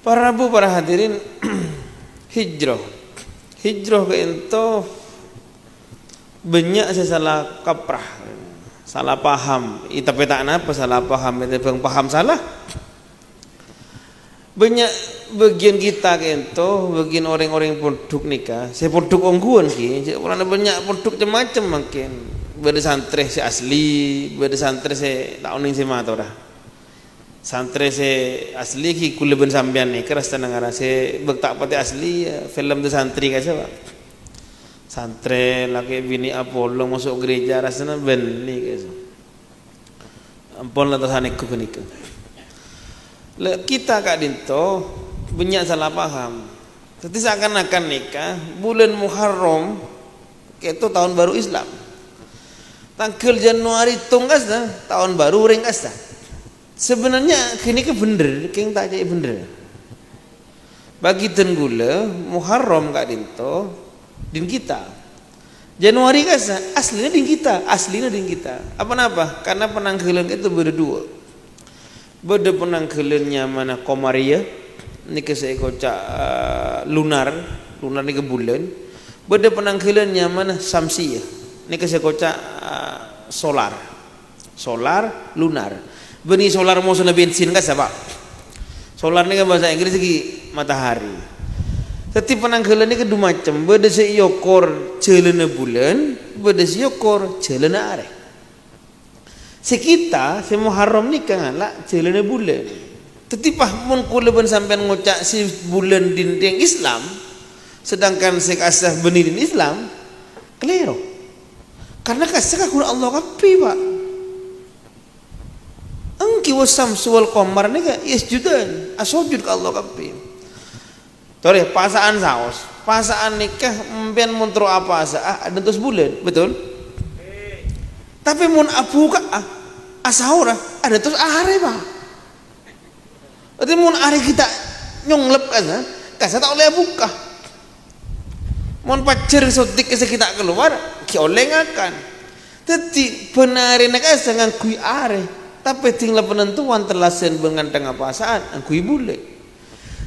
Para Rabu, para hadirin, hijrah ke ento banyak saya salah kaprah, salah paham. Tapi tak apa salah paham, itu bang paham salah. Banyak bagian kita ke ento, bagian orang-orang produk nikah. Saya produk ongguan ki, orang banyak produk macam makin. Beda santri si asli, beda santri si tak oning si mata dah. Santri se asli ki kuleben sambian ni keras tanangara se bektak pati asli film tu santri ka siapa santri laki bini apolong masuk gereja rasanya ben ni ka ampun lah tahanik ku kenika kita kak dinto banyak salah paham jadi seakan-akan nikah bulan Muharram itu tahun baru Islam tanggal Januari tunggas dah tahun baru ringkas dah. Sebenarnya kini ke bener, keng tak jadi bener. Bagi tenggula Muharram kak dinto, din kita. Januari kasa aslinya din kita. Apa napa? Karena penanggalan itu berdua. Beda penanggalannya mana Komaria, ni kesai kocak lunar ni ke bulan. Beda penanggalannya mana Samsiyah, ni kesai kocak solar, lunar. Beni solar mau sana bensin kan siapa? Solar ni kan bahasa Inggris lagi matahari. Tapi penanggalan ni kedua macam. Beda seyokor celana bulan, beda seyokor celana are. Sekita semuharram ni kan lah celana bulan. Tapi pahmun kuleban sampai ngocak si bulan dinding Islam, sedangkan sekasah beni din Islam, keliru. Karena kasih kakul Allah kapi pak. Engki wasam suwal komar ni kan yasjudan asujud ke Allah kapi. Tore pasaan saos, pasaan nikah mbian muntro apa asa ada terus bulan, betul? Tapi mun abu ka asaura ada terus are pak. Berarti mun are kita nyonglep kasa tak oleh buka. Mun pacar sotik kasa kita keluar, ki oleh ngakan. Tapi benarin kasa ngangkui are. Tapi tinggal penentuan terlasen dengan tengah pasaan angkui boleh.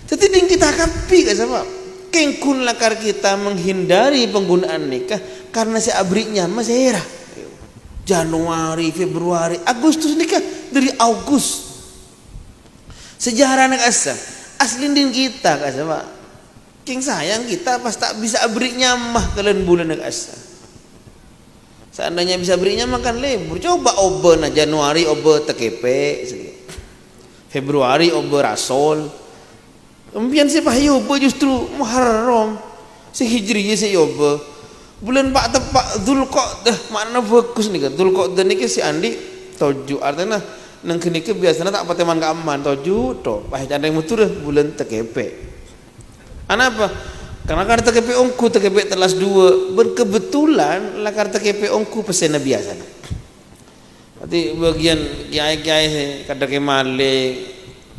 Jadi ding kita kapi ke sebab kengkun lakar kita menghindari penggunaan nikah karena si abrinya masih era Januari, Februari, Agustus nikah dari Agustus. Sejarah nak asa asli ding kita ke sebab keng sayang kita pas tak bisa abrinya mah kalian bulan nak asa. Seandainya bisa berinya makan libur, coba oba na Januari oba tekepe, Februari oba rasol, kemudian si pahayu oba justru Muharram, si Hijriah si oba, bulan pak tepak Dzulqa'dah mana fokus nih kan, Dzulqa'dah nih si Andi toju artinya nang kini ke biasanya tak pateman keaman toju to, pah candeng mutur bulan tekepe, apa? Karena kartu KP ongku TKP telas 2 berkebetulan lah kartu KP ongku pesena biasa. Berarti bagian kiai-kiai kada ke malik,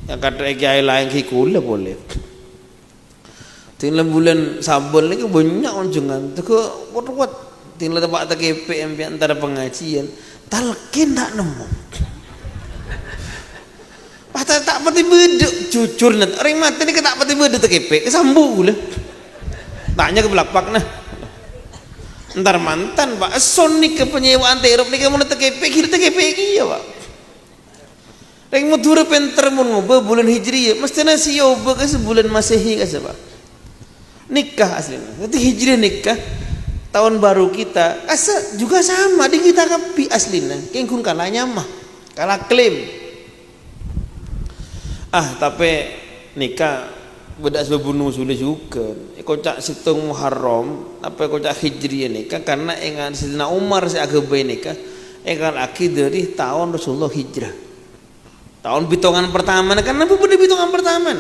yang kada kiai lain kikula boleh. Tinggal bulan Sabun lagi banyak unjungan. Teko kuat-kuat tinggal tempat TKP yang antara pengajian talkin tak nemu. Patah tak pati beduk jujur nanti orang mati ni tak pati beduk TKP kesambu gula. Tanya ke belakang nah. Ntar mantan pak sonik ke penyewaan terop ni kamu nak TKP kita TKP ya pak. Reng mutura penter mun ngoba bulan Hijriah mesti nasi yoba ke sebulan Masehi ke sebab nikah aslinya. Nanti Hijriah nikah tahun baru kita asa juga sama di kita kapi aslinya. Kengkun kalah nyamah kalah klaim. Tapi nikah beda sebunuh sudah juga. Kocak situng Muharram, apa kocak Hijriah nikah karena engan Sayyidina Umar si agabai nikah, engan aki dari tahun Rasulullah hijrah. Tahun bitongan pertama, karena apa bitongan pertama,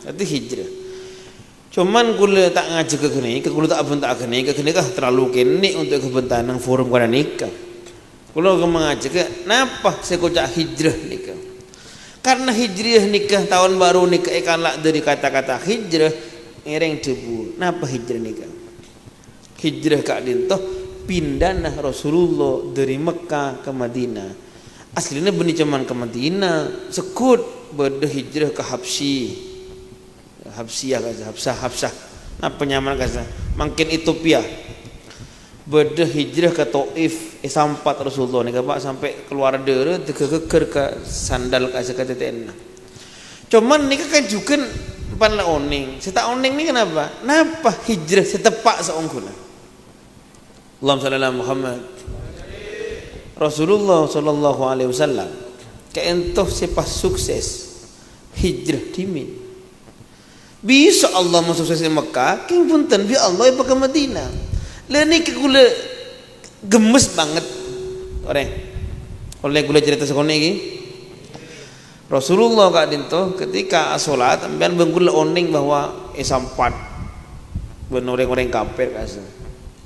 jadi hijrah. Cuman kula tak ngaji ke kene, kula tak bentak kene kah terlalu kene untuk kebentanang forum kana nikah. Kula mengaji ke, napa saya kocak hijrah nikah? Karena hijriah nikah tahun baru nikah ikanlah dari kata-kata hijrah ngereng debu. Napa hijrah nikah? Hijrah kak dintoh pindah Rasulullah dari Mekah ke Madinah. Aslinya benih cuman ke Madinah, sekut berde hijrah ke Habsyi. Habsiyah kaza, Habsah. Nah penyaman kaza. Makin Ethiopia. Beda hijrah ke Taif sampat Rasulullah nih Pak sampai keluar dere keker ke sandal kaza ke TTN. Cuman nih kan juga pan la oning. Seta oning nih kenapa? Napa hijrah setepak seongkuna. Allahumma shalli ala Muhammad. Rasulullah sallallahu alaihi wasallam keentoh sepas sukses hijrah dimin. Bisa Allah sukses di Mekah, king punten bi Allah ipa ke Madinah. Leni kula gemes banget. Oleh kula cerita sekone iki. Rasulullah kak dinto ketika salat ambian bengkula oning bahwa sampat ben orang-orang kafir kasa.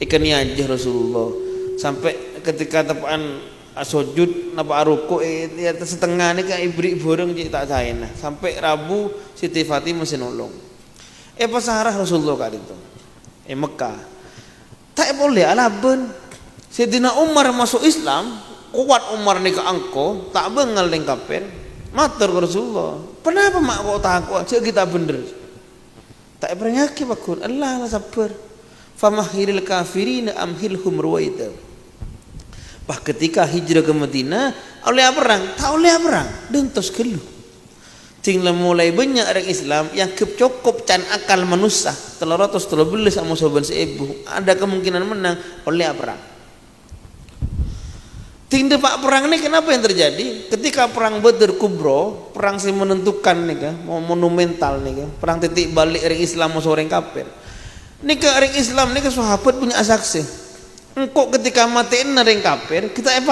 Ikan aja Rasulullah sampai ketika tepaan sujud napa ruku ya setengah nih kayak ibri boreng jadi tak saena sampai Rabu Siti Fatimah masih nolong. Pasarah Rasulullah kali itu. Mekah. Tak boleh alaben. Sayyidina Umar masuk Islam, kuat Umar nih ke angko, tak bengal dengan kafir. Matur ke Rasulullah. Kenapa mak kau takut? Cek kita bener. Tak peringaki bakun. Allah lah sabar. Famahiril kafirin amhilhum ruwaida. Bah ketika hijrah ke Madinah oleh perang, tak oleh perang, dentos gelu. Tinggal mulai banyak orang Islam yang cukup can akal manusia 313 sama soban seibu ada kemungkinan menang oleh perang. Tinggal pak perang ini kenapa yang terjadi? Ketika perang Badr Kubro, perang yang menentukan nih kan, monumental nih kan, perang titik balik orang Islam sama orang kafir. Nika orang Islam nika sahabat punya saksi. Engkau ketika matiin orang kafir kita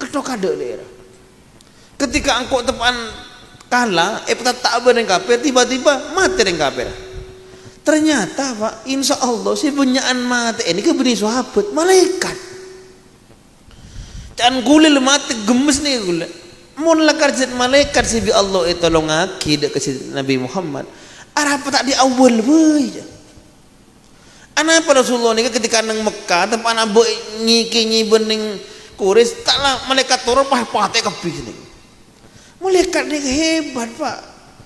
ketok kado daerah. Ketika engkau tepan kalah tak orang kafir tiba-tiba mati orang kafir. Ternyata Pak, insya Allah si punyaan mati ini kebeni sahabat malaikat. Can gulil mati gemes nih gula. Mun lakarjat malaikat si bi Allah tolong aki dek ke Nabi Muhammad. Arah apa tak di awal boy. Anapa Rasulullah ni ketika nang Mekah tempat anak nyiki bening kuris taklah malaikat turun pah-pah kabeh ni. Malaikat ni hebat Pak.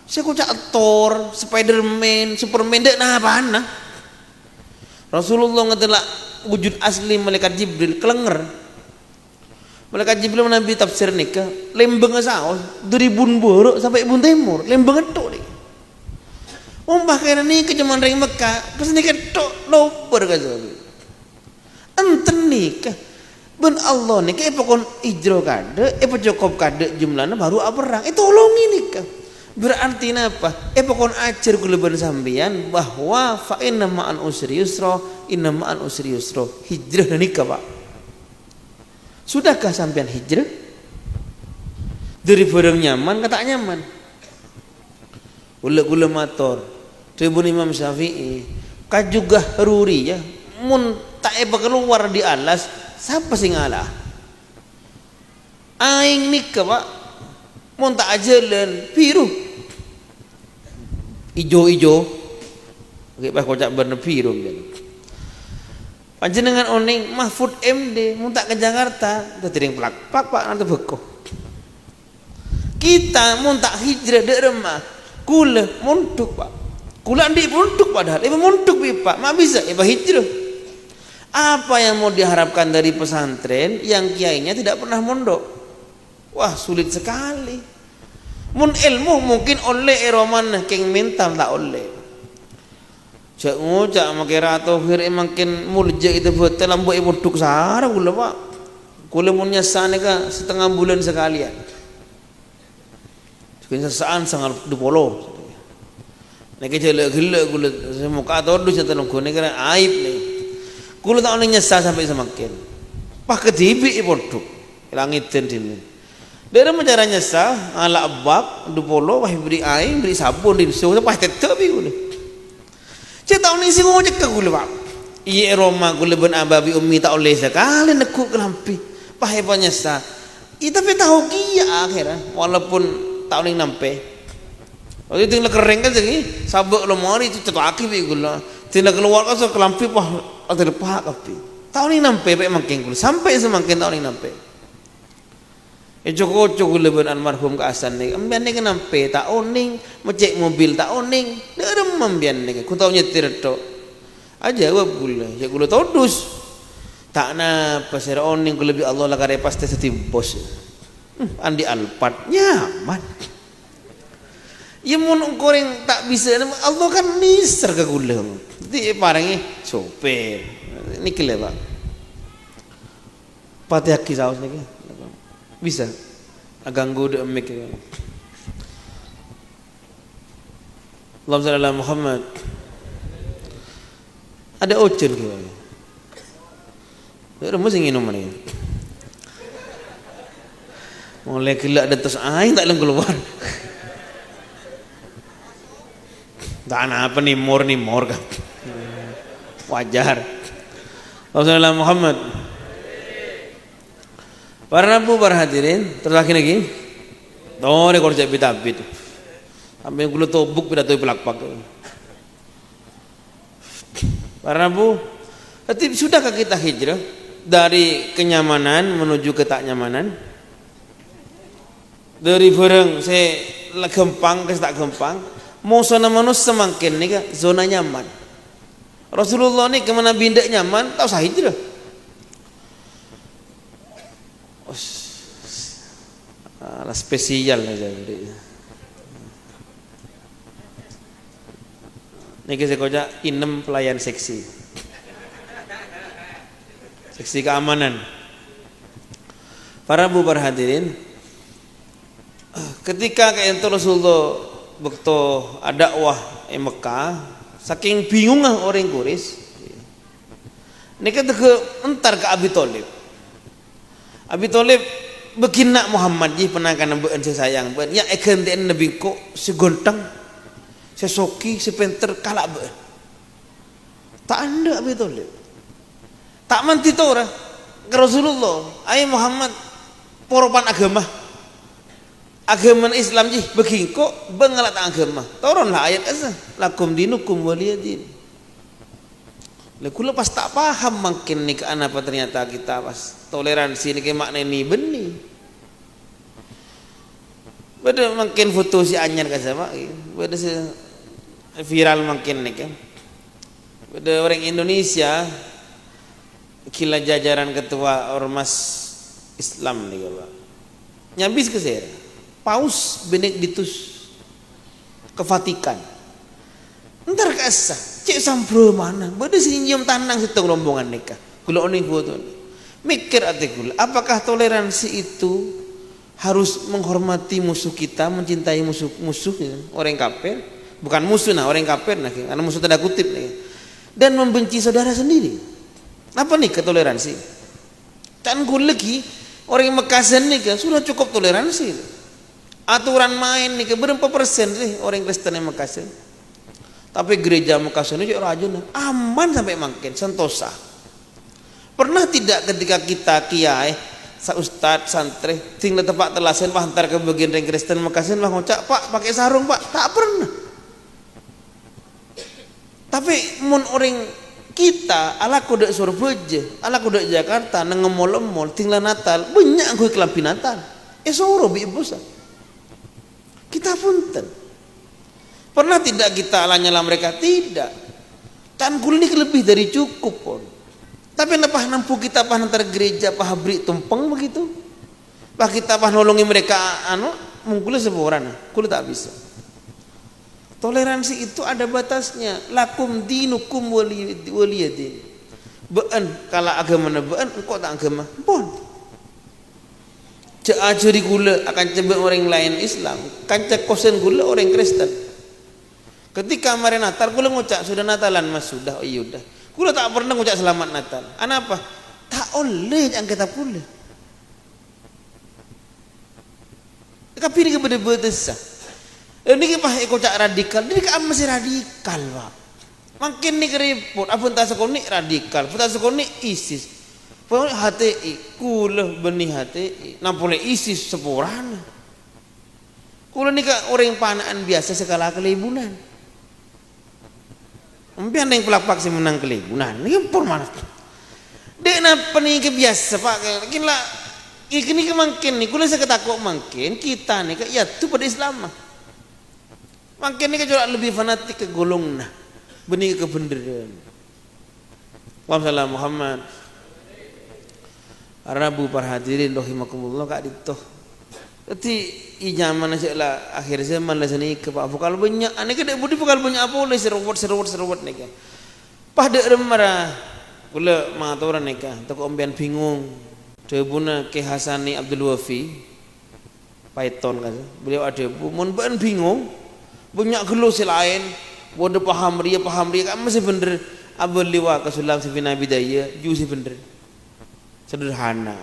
Saya kucak Thor, Spiderman, Superman dek nah apaan nah. Rasulullah ngatela wujud asli malaikat Jibril kelenger. Malaikat Jibril Nabi tafsir nikah lembeng saos dari bun borok sampai bun timur lembeng etuk ni. Pakai ni kecuman ring Mekah pas nikah tok loper ka sabi. Enten nikah ben Allah nikah pokon hijrah kade cukup kade jumlahnya baru perang. Tolongi nikah. Berarti apa? Pokon ajar kula ben sampeyan bahwa fa inna ma'an usri yusra, inna ma'an usri yusra. Hijrah nikah Pak. Sudahkah sampeyan hijrah? Dari barang nyaman kata nyaman. Gula mator. Tribun Imam Syafi'i juga ruri ya. Mun tak keluar di alas, siapa sing ngalah? Aing nikah Pak. Mun tak ajalan biru. Ijo. Oke Pak kocak bener biru. Panjenengan oning Mahfud MD mun tak ke Jakarta, udah tiring plak Pak nanti beko. Kita mun tak hijrah dek remah. Kula muntuk Pak. Kula ndik muntuk padahal. Muntuk Pak. Mak bisa hijrah. Apa yang mau diharapkan dari pesantren yang kiainya tidak pernah mondok? Wah, sulit sekali. Mun ilmu mungkin oleh eroman keng mental tak oleh. Cak ngocak makira atau fir makin mulja itu betul lambu muntuk sahara kula Pak. Kula mun nyasane ka setengah bulan sekalian. Sesaan sangat dipolo. Nek gelek gula muka atau dus atau nunggu nek aib nih. Gula tak orang nyesal sampai semakin. Pak kedibi bodoh. Langitin dini. Dia cara nyesal ala abab dipolo wah beri air beri sabun di suhu pas tetap gula. Saya tahu nih sih ngojek ke gula Pak. Iya Roma gula ben ababi umi tak oleh sekali nekuk kelampi. Pak hebat nyesal. Tapi tahu kia akhirnya walaupun tahun yang nampe. Waktu itu tinggal kering kan sih, sabuk lemari itu cetak bi gula. Tinggal keluar kan so kelampi pah atau lepas kapi. Tahun yang nampe pe makin gula sampai semakin tahun yang nampe. Cocok leban almarhum ka asan ni. Ambian ni kenampe tak oning, mecek mobil tak oning. Derem ambian ni. Ku tau nyetir tok. Aja wab gula, ya gula todus. Tak napa sira oning ku lebih Allah lah kare pasti setimpos. Andi Alphard nyaman. Ya mun goreng tak bisa Allah kan niser ke gula. Di parangi sopir. Niki le Pak. Fatihah ki saos niki. Bisa ganggu de mic. Allahumma shalli ala Muhammad. Ada ocen ke? Ada mesti nginum ni. Mulai kelak ada terus aing tak leng keluar. Tak apa ni mor kan. Wajar. Allahumma shalli ala Muhammad. Para nabu para hadirin, terus lagi. Tore korja bitabit. Sampai gula tobuk pidato pelak-pak. Para nabu, sudahkah kita hijrah dari kenyamanan menuju ke tak nyamanan? Dari barang saya gempang ke tak gempang, mau zona manus semakin ni kan zona nyaman. Rasulullah ni kemana bindak nyaman, tak usah hijrah. Spesial aja jadi. Niki saya kocak inem pelayan seksi. Seksi keamanan. Para bu hadirin, ketika kayak Rasulullah waktu ada dakwah di Mekah, saking bingung orang Quraisy. Niki ke entar ke Abi Thalib. Abi Thalib begina Muhammad ji penangkan beun sayang beun ya eken den nabi ko segontang sesoki sepenter kalak beun tak anda Abi Thalib tak manti tora ke Rasulullah ai Muhammad poropan agama Islam ji begingko bengalat agama toron lah ayat asa lakum dinukum waliyadin. Kula pas tak paham makin ni ke apa ternyata kita pas toleransi ni ke makna ni benih. Beda makin foto si anyar ka sama, beda si viral makin ni kan. Beda orang Indonesia kila jajaran ketua ormas Islam ni kalau nyambis ke saya, Paus Benedictus ke Vatikan. Entar ke asa, cek sampro mana? Beda si nyium tanang situ rombongan nikah. Kula oning foto ni. Mikir ati kula, apakah toleransi itu harus menghormati musuh kita, mencintai musuh orang kafir, bukan musuh nah orang kafir nah, karena musuh tanda kutip nih, dan membenci saudara sendiri. Apa nih ketoleransi? Tan lagi orang Mekasan nih kan sudah cukup toleransi. Aturan main nih berapa persen sih orang Kristen yang Mekasan? Tapi gereja Mekasan ini rajin, aman sampai makin sentosa. Pernah tidak ketika kita kiai ustad santri tinggal tempat telasen pak hantar ke bagian ring Kristen Mekasin lah ngocak pak pakai sarung pak tak pernah. Tapi mun orang kita ala kodek Surabaya ala kodek Jakarta nengemol-emol tinggal Natal banyak gue kelampi Natal soro bi ibusa kita punten pernah tidak kita ala nyala mereka tidak tan ini lebih dari cukup pun. Tapi napah nampu kita pah antar gereja pah beri tumpeng begitu. Pah kita pah nolongi mereka mungkul seborana, kula tak bisa. Toleransi itu ada batasnya. Lakum dinukum waliyadin. Beun kala agama beun engkau tak agama. Pun. Cek ajari gula akan coba orang lain Islam, kancak kosen gula orang Kristen. Ketika kemarin Natal gula ngucap sudah Natalan Mas sudah oh iya udah. Kula tak pernah ngucap selamat Natal. Kenapa? Tak oleh yang kita pula. Tapi ini kepada berdesa. Ini kita ngucap radikal. Ini kan masih radikal, Pak. Makin ni keriput. Apa entah sekolah radikal. Apa entah sekolah ISIS. Pokoknya HTI. Kula benih HTI. Nampoleh ISIS seporana. Kula ni kan orang panaan biasa sekala kelibunan. Mungkin ada yang pelak-pelak sih menang kelibunan. Ini pun mana? Dek napa nih kebiasa pak? Kira Ini kemangkin nih, kula saya ketakut mangkin kita nih, ya tu pada Islam mah. Mangkin nih kecuali lebih fanatik ke golong nah, benih kebenaran. Wassalamualaikum Muhammad. Arabu para hadirin rahimakumullah kak ditoh. Jadi ijaman aja lah akhir zaman lah sini ke pak vokal banyak. Ane kedek budi vokal banyak apa oleh serobot nih kan. Pada remara, kula mengatakan nih kan, toko ombian bingung. Debuna ke Hasani Abdul Wafi Python kan beliau ada mun ban bingung banyak gelos lain bodoh paham ria kan masih bener abul liwa kasulam sifina bidaya jusi bener sederhana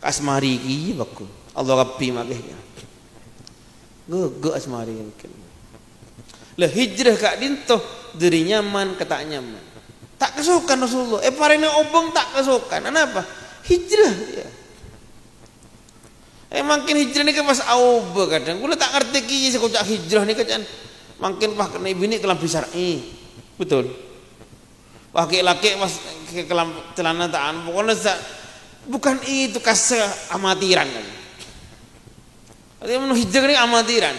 kasmari ki bakul Allah kapi makanya ge asmari mungkin lah hijrah kak dinto dari nyaman ke tak nyaman tak kesukaan Rasulullah parene obong tak kesukaan kenapa hijrah ya. Makin hijrah ni kan pas awal kadang. Kula tak ngerti ki sekocak hijrah ni kan. Makin pah kena bini kelam syar'i. Betul. Pakai laki pas ke kelam celana taan. Pokoknya bukan itu kase amatiran kan. Ada yang hijrah ni amatiran.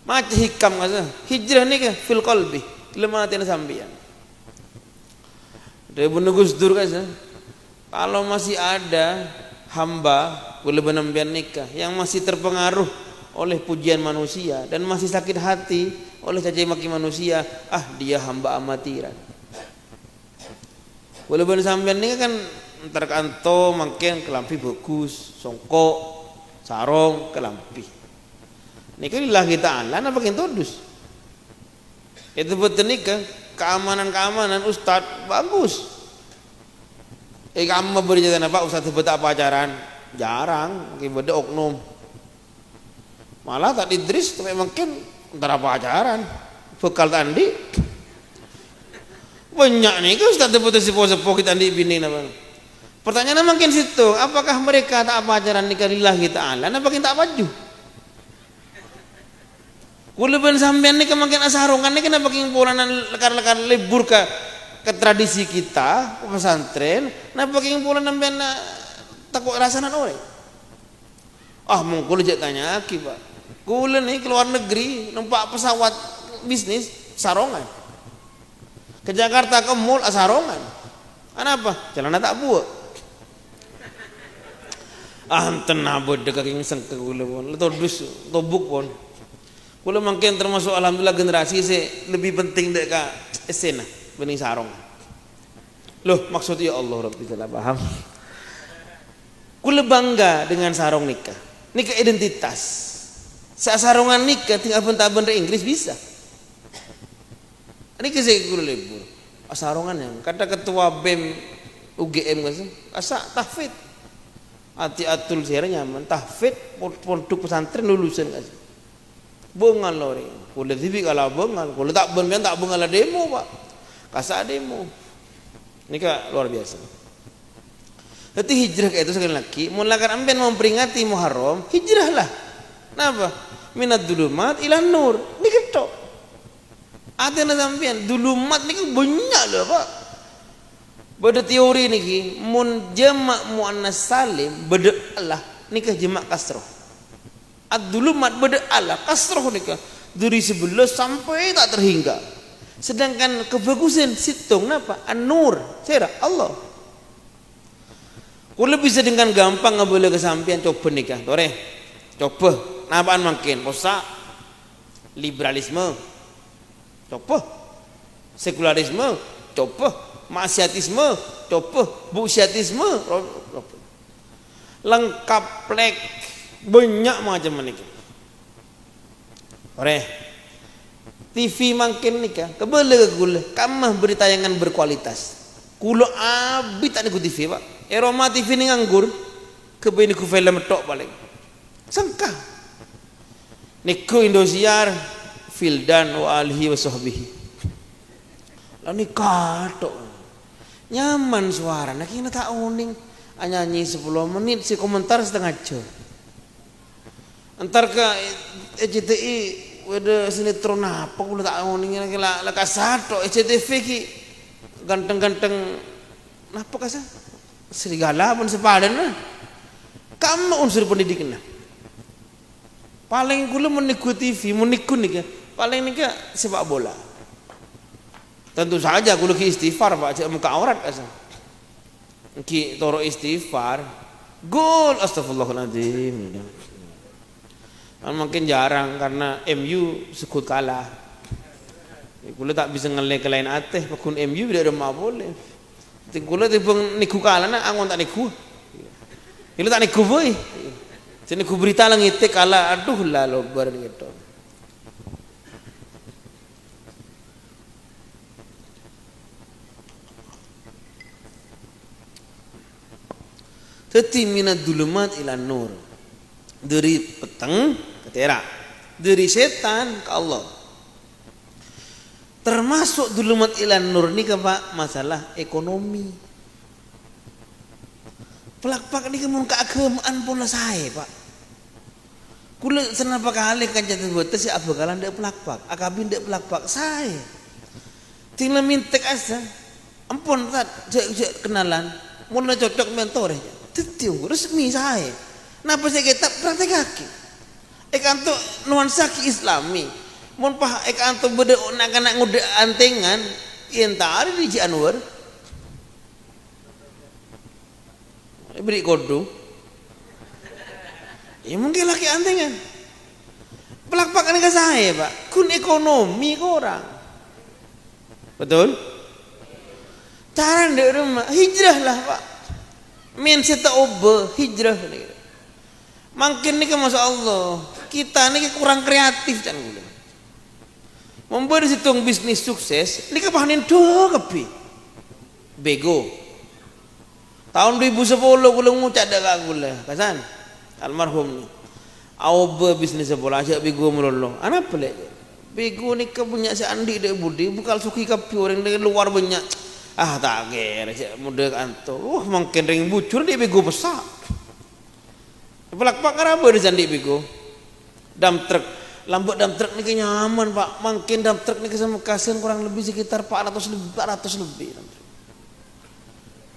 Macam hikam kase. Hijrah ni kan fil qalbi. Lemah tiada sambian. Dia bunuh Gus Dur kase. Kalau masih ada hamba boleh benambian nikah yang masih terpengaruh oleh pujian manusia dan masih sakit hati oleh caci maki manusia, dia hamba amatiran. Boleh benambian nikah kan entar kanto makin kelampi bagus, songkok, sarong, kelampi. Nikah lillahi ta'ala apa yang todus. Itu betul nikah, keamanan ustad bagus. Kamu berjaya apa ustaz sebut apa pacaran? Jarang, ibadah oknum. Malah tak Idris tapi mungkin antara pacaran. Bekal tandi. Banyak nih kan ustaz sebut sepo kita andi bini apa. Pertanyaannya mungkin situ, apakah mereka tak pacaran nikah lillahi ta'ala? Apa kita tak baju? Kula ben sampean nih kemungkinan sarungan nih kenapa king pulanan lekar-lekar libur ke tradisi kita pesantren nah pakai bulan nampen takut rasanan oleh mungkul aja tanya aki pak kula nih keluar negeri numpak pesawat bisnis sarongan ke Jakarta ke mall sarongan kenapa celana tak buat enten nabod dekat yang sengke kula pun todus tobuk pun kula mungkin termasuk alhamdulillah generasi lebih penting dekat esena bening sarong. Loh maksudnya Allah Rabbi salah paham. Kula bangga dengan sarong nikah. Nikah identitas. Saat sarungan nikah tinggal bentar-bentar Inggris bisa. Ini saya kula lebur. Sarungan yang kata ketua BEM UGM kan asa tahfidz. Ati-atul saya nyaman tahfidz pondok pesantren lulusan kan. Bengal lori. Kula TV kalau bengal, kula tak bengal demo pak. Kasa demo. Ini kan luar biasa. Jadi hijrah kayak itu sekali lagi. Mulakan amben memperingati Muharram, hijrahlah. Kenapa? Minat dulumat ilan nur. Ini ketok. Ada sampean dulumat ini banyak loh pak. Pada teori ini, mun jamak muannas salim beda Allah nikah jamak kasroh. Ad-dulumat beda Allah kasroh nikah dari 11 sampai tak terhingga. Sedangkan kebagusan situng apa? An-nur, saya Allah. Kalau bisa dengan gampang nggak boleh kesampian coba nikah, tore, coba. Napaan makin? Posa, liberalisme, coba. Sekularisme, coba. Maksiatisme, coba. Buksiatisme, coba. Lengkap plek, banyak macam menikah. Tore. TV makin nikah, kebele gula, kamah beri tayangan berkualitas. Kulo abi tak niku TV pak. Roma TV ni nganggur, kebeni ku film tok paling. Sangka. Niku Indosiar, Fildan wa alihi wa sahbihi. Lah nikah tok. Nyaman suara, nak kena tak uning. Nyanyi 10 menit, si komentar setengah jam. Antar ke ECTI wede sinetron apa kula tak ngoning la kasato SCTV ki ganteng-ganteng napa kasa serigala pun sepadan nah Kamu unsur pendidikan. Paling kula meniku TV, meniku nih, paling nih sepak bola. Tentu saja kula ki istighfar Pak, cek muka aurat asal. Ki toro istighfar, gol astagfirullahaladzim. Mungkin jarang karena MU sekut kalah. Kula tak bisa ngelek ke lain ateh, pakun MU tidak ada mau boleh. Kula tibang niku kalah na, angon tak niku. Kula tak niku boy. Sini ku berita langit kalah, aduh lah lo bar gitu. Teti minat dulumat ila nur, dari peteng ke terak, dari setan ke Allah. Termasuk dulumat ila nur ni Pak masalah ekonomi. Pelak-pak ni kemun keagamaan pun lah saya Pak. Kula senapa kali kan jatuh buat si apa kalan dek pelak-pak, akabin dek pelak-pak saya. Tinggal mintek asa, ampun tak kenalan, mulai cocok mentor. Tetiu resmi saya. Napa saya kita praktek kaki? Ekanto nuansa Islami. Mun pah ekanto beda anak-anak ngude antengan ientari di Anwar. Beri kodo. Ya mungkin laki antengan. Pelak-pak ke saya, Pak. Kun ekonomi ke orang. Betul? Cara ndek rumah hijrah lah, Pak. Men seta obe hijrah nih. Makin nih masya Allah kita nih kurang kreatif kan gula. Memberi situng bisnis sukses, nih kepahanin doh kepi. Bego. Tahun 2010 gula ngucap dah gula, kasan almarhum nih. Obe bisnis sekolah aja bego melolo. Anak pelak. Bego nih kepunya si Andi dek budi, bukan suki kepi orang dari luar banyak. Ah tak kira muda kantor. Mungkin ring bucur dia bego besar. Pelak-pak kenapa di sandi bego? Dam truk, lambat dam truk ni nyaman Pak. Mungkin dam truk ni kesama kasihan kurang lebih sekitar 400 lebih.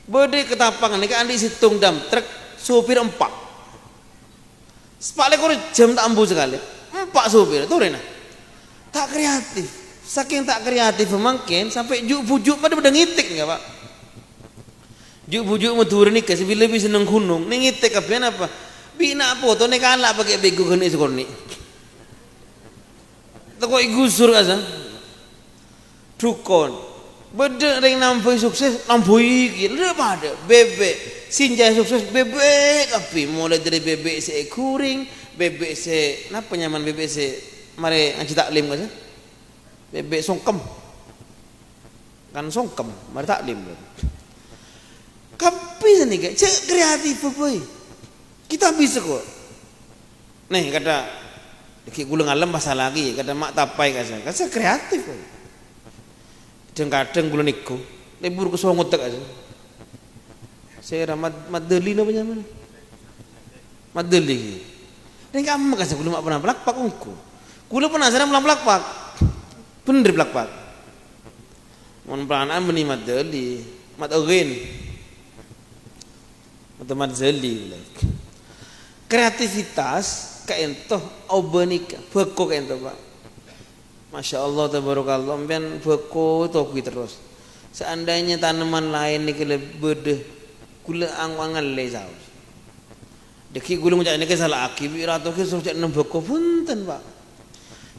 Bede ketapangan ni kan andi situng dam truk sopir 4. Sepalik orang jam tak ambu sekali. 4 sopir, tu Rena. Tak kreatif. Saking tak kreatif mungkin sampai juk-bujuk pada ngitik enggak Pak? Juk-bujuk matur ni kasih lebih seneng gunung. Ni ngitik kapian apa? Bina foto ni kalah pakai bego geni sekor ni. Tako igusur asa. Dukon. Beda ring nampai sukses nampui gila pada bebek. Sinjai sukses bebek api mulai dari bebek se kuring, bebek se napa nyaman bebek se mari ngaji taklim kan? Bebek songkem kan songkem mari taklim kapi sini ke cek kreatif boy kita bisa kok nih kata dikit gulung alam bahasa lagi kata mak tapai kasa kreatif boy kadang gulung niku libur ke songot tak aja saya madeli apa namanya madeli ini kamu kasa gulung mak pernah pelak-pak ungku gulung penasaran pelak-pak bener belak-pak. Mun peranaan meni madeli, mat ogen. Mat zeli. Kreativitas kaento obenik beko kaento Pak. Masya Allah tabarakallah mben beko toki terus. Seandainya tanaman lain ni kele bede kula ang-angan le saus. Deki gulung cak ni ke salah akibi rato ke suruh cak beko punten Pak.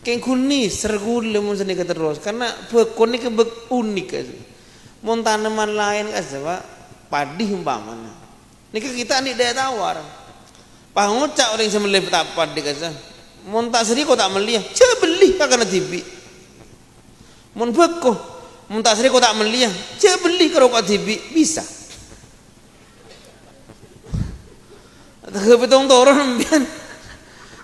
Keng kuni sergul lemun seni terus karena bekon ni kebek unik aja. Mun tanaman lain aja Pak, padi umpamanya. Nika kita ni daya tawar. Pak ngocak orang semelih tak padi aja. Mun tak seri kau tak meliah, coba beli kakak TV. Mun beko, mun tak seri kau tak meliah, coba beli kalau kau TV bisa. Kebetong toron bian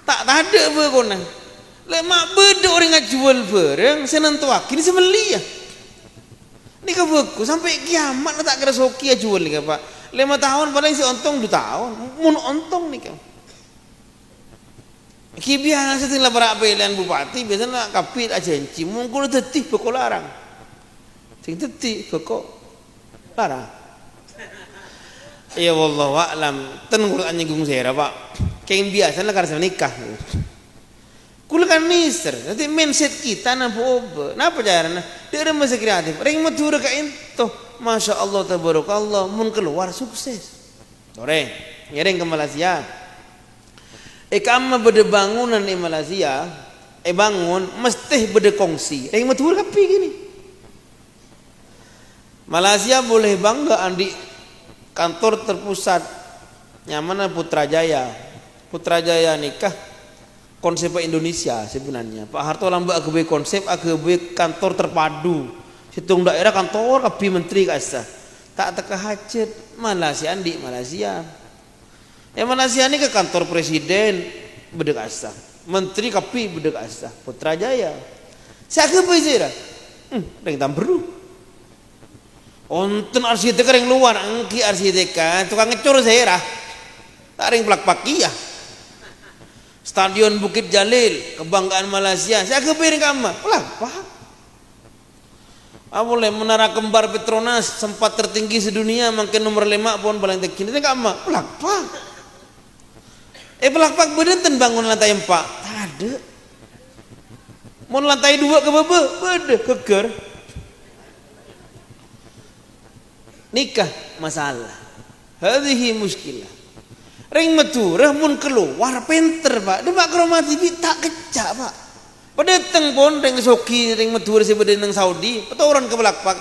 tak ada bekon. Lemak beda orang ngajual barang senentuakin semeli ya. Ni kebeku sampai kiamat tak kira soki ya jual ni Pak. 5 tahun paling si ontong 2 tahun. Mun ontong ni kan. Ki biasa tinggal para pilihan bupati biasanya kapit agensi mungkin tetih beko larang. Sing tetih beko larang. Ya wallahu a'lam. Ten kulo nyinggung saya Pak. Kayak biasa lah karena nikah. Kulo kan niser. Nanti mindset kita nampu obe. Napa caranya? Dia masih kreatif. Ring matur ka ento. Masya Allah tabarakallah. Mun keluar sukses. Sore. Ngereng ke Malaysia. Kama bede bangunan di Malaysia. Bangun mesti bede kongsi. Ring matur kapi gini. Malaysia boleh bangga andi kantor terpusat nyaman Putrajaya. Putrajaya nikah konsep Indonesia sebenarnya. Pak Harto lambak agak konsep agak kantor terpadu. Situng daerah kantor kapi menteri kasa. Tak teka hajat Malaysia di Malaysia. Malaysia ini ke kantor presiden bedek asa. Menteri kapi bedek asa. Putrajaya. Saya ke bezera. Ring tamberu. Onten arsitek yang luar, angki arsitek tukang ngecor saya tak ring plak pakia. Stadion Bukit Jalil, kebanggaan Malaysia. Saya kepiring kama, plak pak. Boleh menara kembar Petronas sempat tertinggi sedunia, makin nomor 5 pun paling tinggi. Ini kama, plak pak. Plak pak bedenten bangun lantai 4, tak ada. Mau lantai 2 ke bebe, bede keker. Nikah masalah. Hadhihi muskilah. Ring maturah mun keluar pinter Pak. Dia Pak Kromati tak kecak Pak. Padeteng pun ring soki ring maturah si beden nang Saudi, petoran ke belak Pak.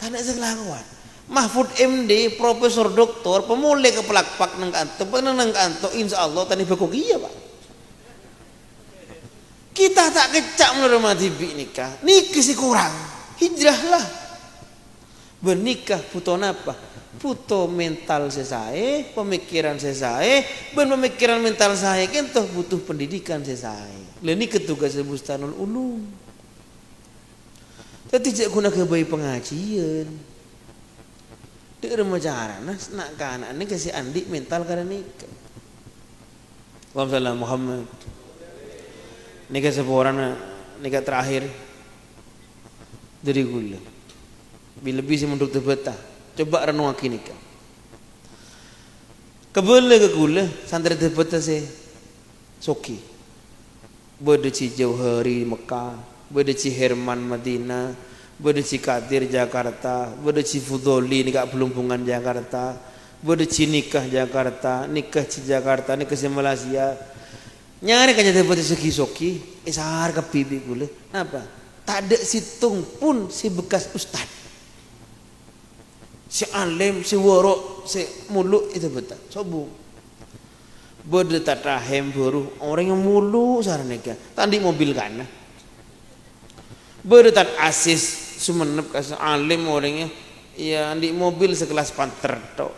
Tak ada sekelakuan. Mahfud MD, profesor doktor, pemulai ke belak Pak nang kanto, nang kanto insyaallah tani bekokia Pak. Kita tak kecak menurut nikah. Nikah si kurang. Hijrahlah. Bernikah butuh apa? Butuh mental sesae, pemikiran sesae, pemikiran mental saya kan toh butuh pendidikan sesae. Ini ketugas Bustanul Ulum. Tapi tidak guna kebaik pengajian. Di remaja nak kan ini kasih andi mental karena nikah. Wassalamualaikum Muhammad. Nikah seorang nikah terakhir dari gula. Bila lebih sih menurut terbeta, coba renung kini kan. Kebele ke gula, santri terbeta sih soki. Berdeci Jauhari Mekah, berdeci Herman Madinah, berdeci Kadir Jakarta, berdeci Fudoli nikah Pelumpungan Jakarta, berdeci nikah Jakarta, nikah ci Jakarta, nikah si Malaysia. Nyari kan jadi terbeta soki, isar ke pipi gula. Apa? Tak ada situng pun si bekas ustad. Si alim, si warok, si muluk itu betul. Sobu. Berdetat rahim baru orang yang muluk sarneka. Tadi mobil kan. Berdetat asis sumenep kas alim orangnya. Ya di mobil sekelas Panther tok.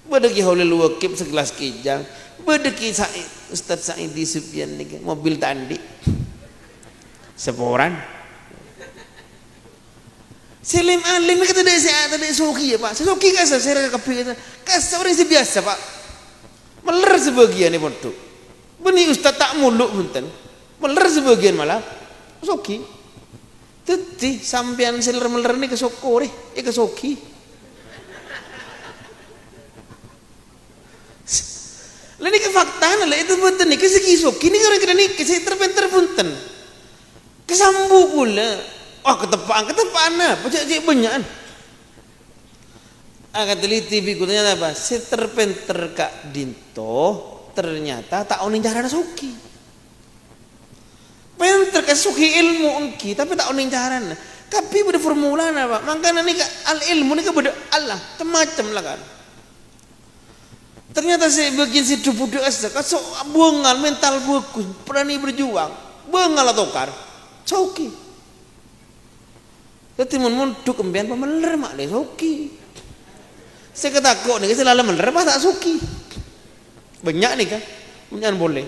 Berdeki Holil Wakib sekelas Kijang. Berdeki Ustaz Saidi Sufyan nih mobil tandi. Seporan. Selim alim kata dia saya tadi soki ya Pak. Soki kan saya kapi kata. Kas orang si biasa Pak. Meler sebagian ni pontuk. Beni ustaz tak muluk punten. Meler sebagian malah. Soki. Teti sampean seler meler ni ke sokore, ke soki. Lah ni ke fakta lah itu punten ni ke segi soki ni orang kena ni ke saya terpenter punten. Kesambu pula. Oh ketepaan nah, pecah banyak. Agak teliti biku ternyata apa? Seterpenter Kak Dinto ternyata tak oning cara soki. Penter ke soki ilmu engki tapi tak oning cara. Tapi beda formula apa? Makanya ni al ilmu ni beda Allah macam lah kan. Ternyata saya bagian situ budak asa, kasih bengal mental bagus, berani berjuang, bengal atau kar, soki. Tapi mun duk embian pemeler mak le soki. Saya ketakut nih selalu meler pas tak soki. Banyak nih kan, banyak boleh.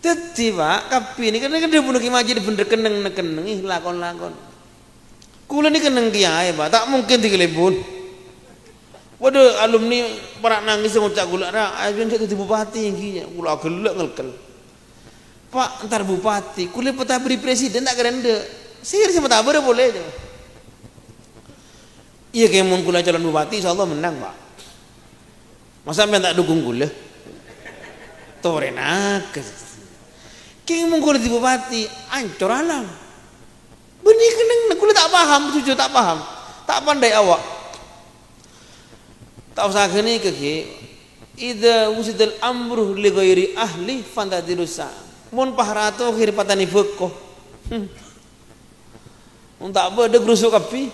Tapi Pak, kapi ni kan dia bunuh kimaji di bener keneng lakon. Kula ni keneng kiai Pak, tak mungkin dikelebun. Waduh alumni para nangis ngucap gula ra, ajen saya jadi bupati yang kinya, gula gelak ngelkel. Pak, ntar bupati, kula peta beri presiden tak kerende. Sihir sama tabar boleh je. Iya kayak mun kula calon bupati insyaallah menang Pak. Masa sampean tak dukung kula? Torenak. King mung kula di bupati, ancur alam. Benih keneng kula tak paham, jujur tak paham. Tak pandai awak. Tak usah gini ke idza wusidal amru li ghairi ahli fantadirusa. Mun pahrato khir patani beko. Tak beda gerusuk api.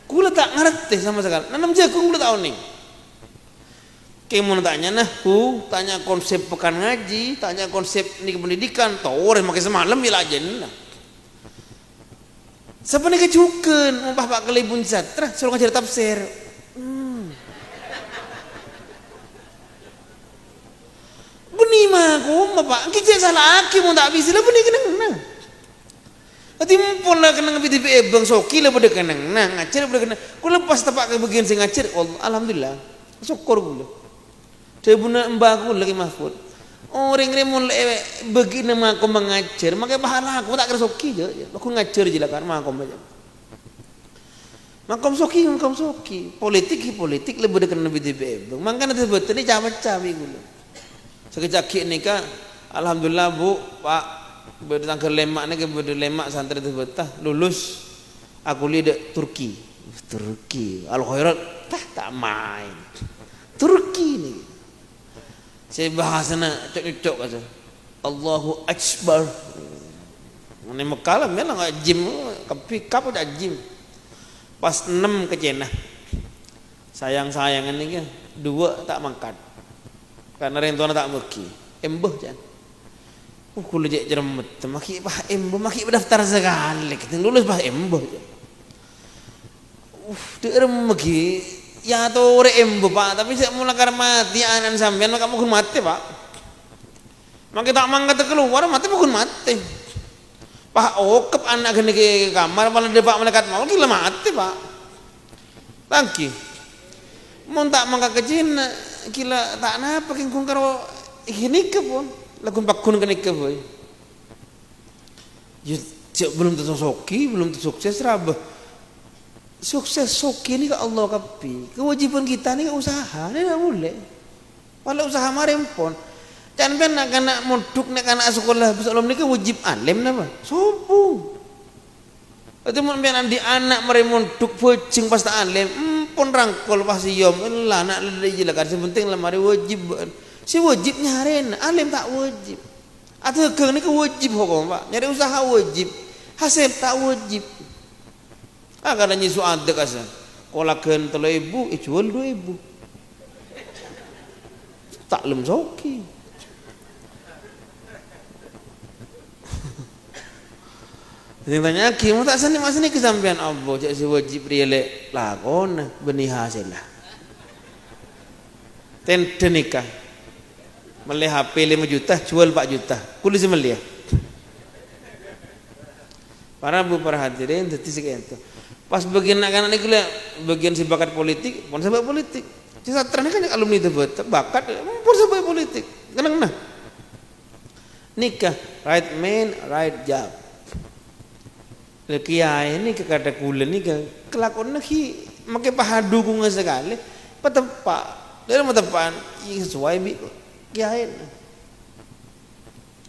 Kula tak ngerti sama sekali. Nanam jagung kula tahu nih. Kayak mau tanya nah, tanya konsep pekan ngaji, tanya konsep nih pendidikan, tore makai semalam bila aja nah. Siapa nih kecuken, mau pak kelibun satra, suruh ngajar tafsir. Benih mah, kok pak, kita salah aki mau tak bisa lah benih kenang nah. Nanti mumpun lah kenang video bang soki lah pada kenang nah ngajar pada kenang. Kau lepas tapak ke bagian saya ngajar, alhamdulillah, syukur gula. Saya punya mbakku lagi mahfud. Orang remon bagi nama aku mengajar, makanya pahala aku tak kira soki je. Aku ngajar je lah kan, makom aja. Makom soki, politik lebih dekat nabi tiba. Makanya nanti betul ni cawe-cawe gula. Sekejap nikah, alhamdulillah bu, pak berdasarkan lemak ni kepada lemak santri terbetah lulus. Aku lihat Turki, al khairat tak main. Turki ni. Saya bahasa nak cocok aja. Allahu Akbar. Ini Mekah lah, memang nggak gym, tapi kap udah gym. Pas 6 ke Cina, sayang-sayangan ni kan, 2 tak mangkat. Karena rentuan tak meki, embah jangan. Kulo je jeremet, maki bah embah, maki berdaftar sekali. Kita lulus bah embah je. Derem meki. Ya to ore embo pak, tapi saya mula karena mati anan sampean maka mungkin mati pak. Maka tak mangkat keluar mati mungkin mati. Pak okep anak gini ke kamar malah dia pak melekat mau gila mati pak. Tangki. Mau tak mangkat ke Cina gila tak napa kengkung karo gini ke pun lagun pakun kene ke boy. Belum tentu soki, belum tentu sukses rabah. Sukses soki ni ke Allah kapi. Kewajiban kita ni ke usaha, ni nak boleh. Walau usaha marempon. Jangan ben nak anak monduk nak anak sekolah sebelum ni ke wajib alim napa? Sopo. Itu mun ben di anak maremonduk pocing pas tak alim, pun rangkol pas yom lah nak le jelakan sepenting lah mari wajib. Si wajib nyaren, alim tak wajib. Atau ke ni ke wajib hukum Pak. Nyari usaha wajib. Hasil tak wajib. Kadang Yesus ada kasar. Kolagen 3.000, jual 2.000. Tak lem soki. Jadi tanya lagi, mau tak seni mas ni kesampian abbo, cak si wajib rielek lakon benih hasil lah. Tente nikah, melih HP 5 juta, jual 4 juta, kulis melih. Para bu para hadirin, jadi sekian tu. Pas bagian anak-anak ni kula bagian si bakat politik, pun sebab politik. Si satra ni kan alumni tebet, bakat pun sebab politik. Kenang nah. Nikah, right man, right job. Kiai ni kata kula ni kelakon nak makai pahadu kunga sekali, patempak. Dalam tepan, sesuai bi kiai.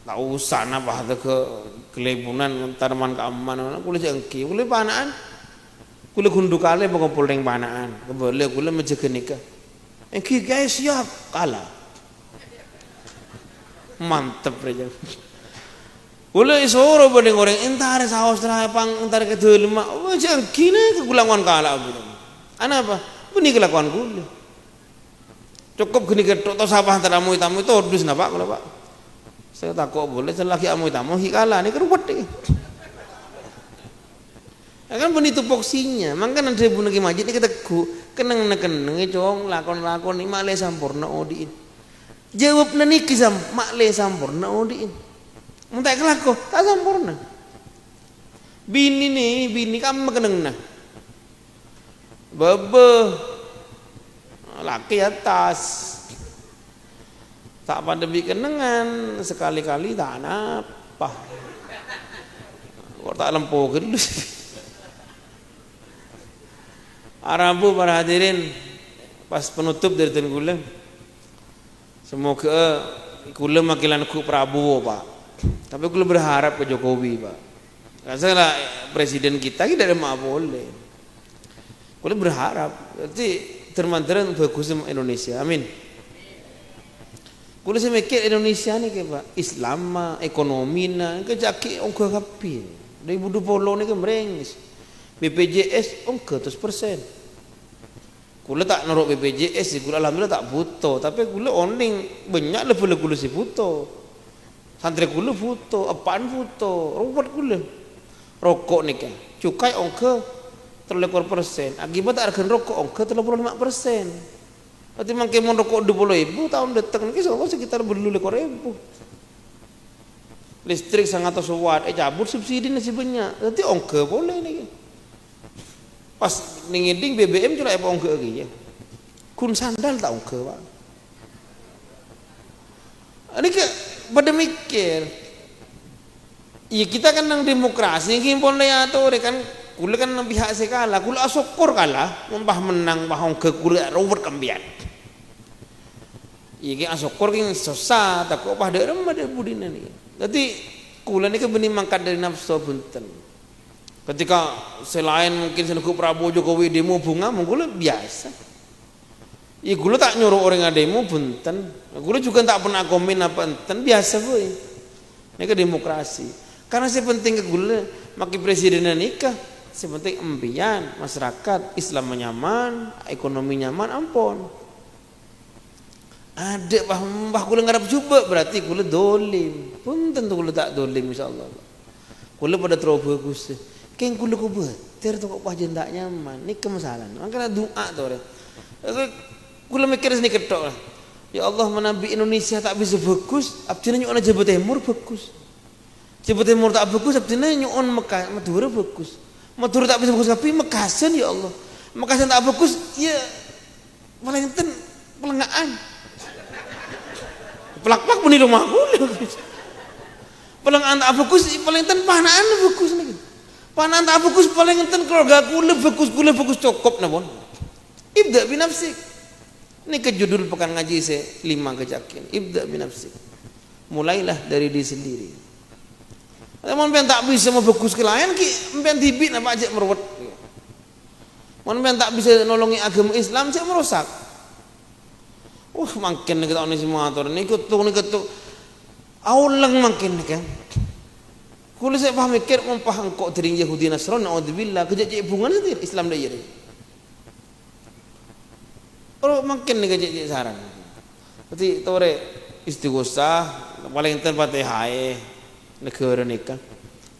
Tak usah nak bahasa ke kelebunan tanaman keamanan. Kula jengki, kula panaan. Kula gundu kale pengumpul ring panaan. Kebole kula menjaga nikah. Kiai siap kalah. Mantap reja. Kula isoro banding orang entar saos terapang entar kedelma. Oh jengki ni kegulangan kalah abu. Ana apa? Benih kelakuan kula. Cukup gini ketok to sapah antara tamu itu dus napa kula Pak. Saya takut boleh selagi amu tamu hikala ni keruwet ni. Kan pun itu poksinya, makanya nanti pun lagi majid ni kita kenang cong lakon ni makle sampurna odiin. Jawab nani kisam makle sampurna odiin. Muntai kelako tak sampurna. Bini kamu kenang na. Bebe laki atas. Tak pandemi kenangan sekali-kali tak apa. Kok tak lempo dulu. Arabu para hadirin pas penutup dari ten kula semoga kula makilan ku Prabowo Pak, tapi kula berharap ke Jokowi Pak. Karena presiden kita tidak ada boleh. Kula berharap jadi termantaran bagus sama Indonesia, amin. Kula semikir Indonesia ni ke Pak, Islam ekonomi na ke jaki ongko kapi. Dari budu polo ni ke merengis. BPJS ongko 100%. Kula tak norok BPJS, kula alhamdulillah tak butuh, tapi kula oning banyak lebih kula si butuh. Santri kula butuh, apaan butuh, robot kula. Rokok ni kan, cukai ongko 30%, akibat harga rokok ongko 35%. Berarti mungkin mau rokok 20.000 tahun datang ni soalnya sekitar 25.000. Listrik 100 watt, cabut subsidi nasi banyak, berarti ongko boleh ni kan. Pas ningiding BBM cuma apa ongko lagi ya. Kun sandal tak ongko Pak. Ini ke pada mikir. Iya kita kan nang demokrasi kimpon ya tuh kan kula kan pihak sekala kula syukur kalah membah menang bahong ke kula robot kambian. Iya ki syukur ki susah tak kok pada remada budina ni. Dadi kula ni ke benih mangkat dari nafsu punten. Ketika selain mungkin senengku Prabowo Jokowi demo bunga mungkin biasa. Iya kula tak nyuruh orang demo punten. Kula juga tak pernah komen apa enten biasa boy. Ini ke demokrasi. Karena penting ke gula maki presiden nikah, penting empian masyarakat Islam nyaman, ekonomi nyaman ampun. Ada bah gula ngarap coba berarti gula dolim. Pun tentu gula tak dolim insyaallah. Gula pada terlalu bagus. Keng gula ku beter tu kok pajen tak nyaman. Ni kemasalan. Makanya doa tu orang. Gula mikir sini ketok lah. Ya Allah menabi Indonesia tak bisa bagus, abdina nyuana Jawa Timur bagus. Jawa Timur tak bagus, abdina nyuon Mekah, Madura bagus. Madura tak bisa bagus tapi Mekasan ya Allah. Mekasan tak bagus, ya paling enten pelengaan. Pelak-pelak pun di rumah aku. Pelengaan tak bagus, paling enten panaan bagus nih. Panaan tak bagus, paling enten keluarga kula bagus cukup nabon. Ibda binafsik. Ini ke judul pekan ngaji saya 5 kejakin. Ibda binafsik. Mulailah dari diri sendiri. Mun pen tak bisa mau bagus ke lain ki pen tibit apa aja meruwet. Mun pen tak bisa nolongi agama Islam cek merusak. Makin kita oni semua atur ni kutuk aulang makin kan. Kula saya paham mikir paham kok tering Yahudi Nasrani naudzubillah kejak hubungan sendiri Islam dah jadi. Oh makin kejak saran. Berarti tore istighosah paling enten Fatihah negara nikah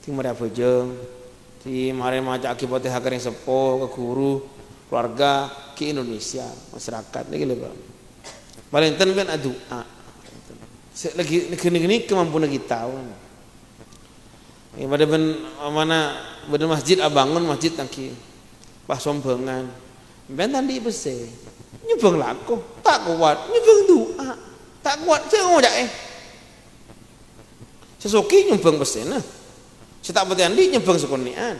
ti mari bojong ti mari maca akibat hak yang sepo ke guru keluarga ke Indonesia masyarakat niki lho Pak. Paling ten ben doa. Lagi negeri kemampuan kita. Pada ben mana bener masjid abangun masjid tangki pas sombongan. Ben tadi bese. Nyubeng laku tak kuat nyubeng doa. Tak kuat saya ngojak Sesuki nyumbang pesen nah. Setak putih andi nyumbang sekonian.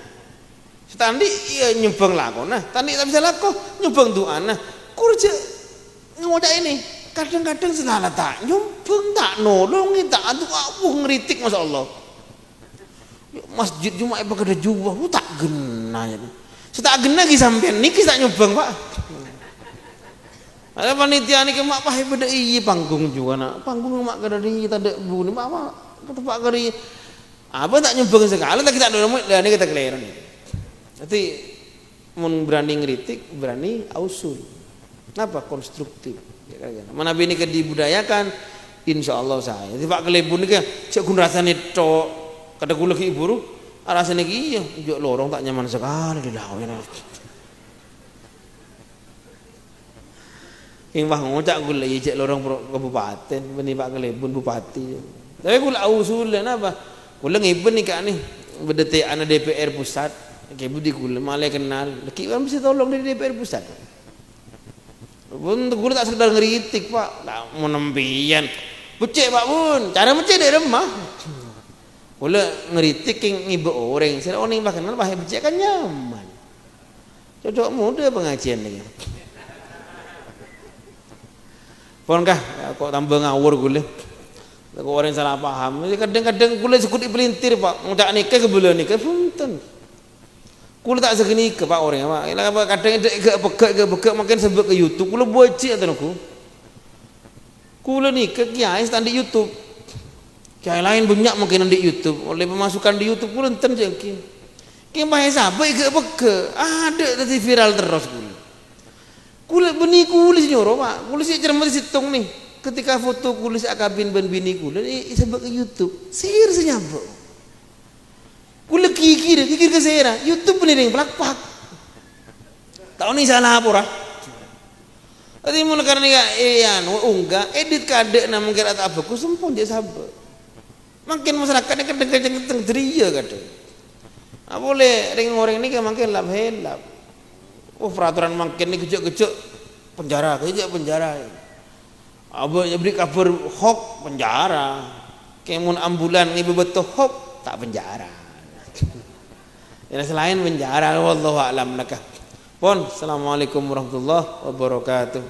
Setak andi iya nyumbang lakon nah. Tandi tak bisa lakon nyumbang doa nah. Kurja ngocak ini. Kadang-kadang segala tak nyumbang tak nolongi tak aduh aku ngeritik Masya Allah. Masjid Jumat apa kada jubah tak gena ya. Setak gena ki sampean niki tak nyumbang Pak. Ada panitia niki mak pah beda iya panggung juga nak. Panggung mak kada di kita ada bu ni mak tempat kari apa tak nyumbang sekali tak kita ada dan kita keliru nih. Nanti mun berani ngeritik berani ausul. Kenapa konstruktif? Mana bini ke dibudayakan, insya Allah saya. Jadi Pak Kelebun ni kan cek kun rasanya tok kada gula ke ibu rasanya iya jok lorong tak nyaman sekali di laut. Yang bah ngocak gula cek lorong kabupaten, bini Pak Kelebun bupati. Tapi gula usulan apa? Gula ngibun ni kan ni berdete anak DPR pusat. Kayak budi gula malah kenal. Laki orang bisa tolong dari DPR pusat. Bun gula tak sekedar ngeritik Pak, tak mau nempian. Becek Pak Bun, cara becek dari rumah. Gula ngeritik yang ibu orang. Saya orang yang bah kenal bah becek kan nyaman. Cocok muda pengajian ni. Pon kah kok tambah ngawur gule. Kok orang salah paham. Kadang-kadang gule sekut pelintir Pak. Ngucak nikah ke bulan nikah punten. Kula tak segini ke Pak orang Pak. Kadang gak begak makin sebut ke YouTube. Kula bocik atau aku. Kula nikah kiai stand di YouTube. Kiai lain banyak mungkin di YouTube. Oleh pemasukan di YouTube kula enten jengki. Ki mah sabe gak begak. Ada tadi viral terus kula. Kula beni kulis nyoro Pak. Kula sih cermat situng nih. Ketika foto kulis akabin ben bini kula sebut ke YouTube. Sir senyambung. Kula kikir ke saya YouTube ni ring pelak-pak. Tahu ni salah apa ora? Tadi mun karena ya unggah edit kade na mungkin atau apa ku sempon je sabar. Makin masyarakat ni kadang-kadang deriya kadang. Apa boleh ring orang ni kan makin lap helap. Oh peraturan makin ni kecuk-kecuk penjara, penjara. Abo beri kabar hoax penjara. Kemun ambulan ni bebetul hoax tak penjara. Yang selain penjara wallahu a'lam nakah. Pon, assalamualaikum warahmatullahi wabarakatuh.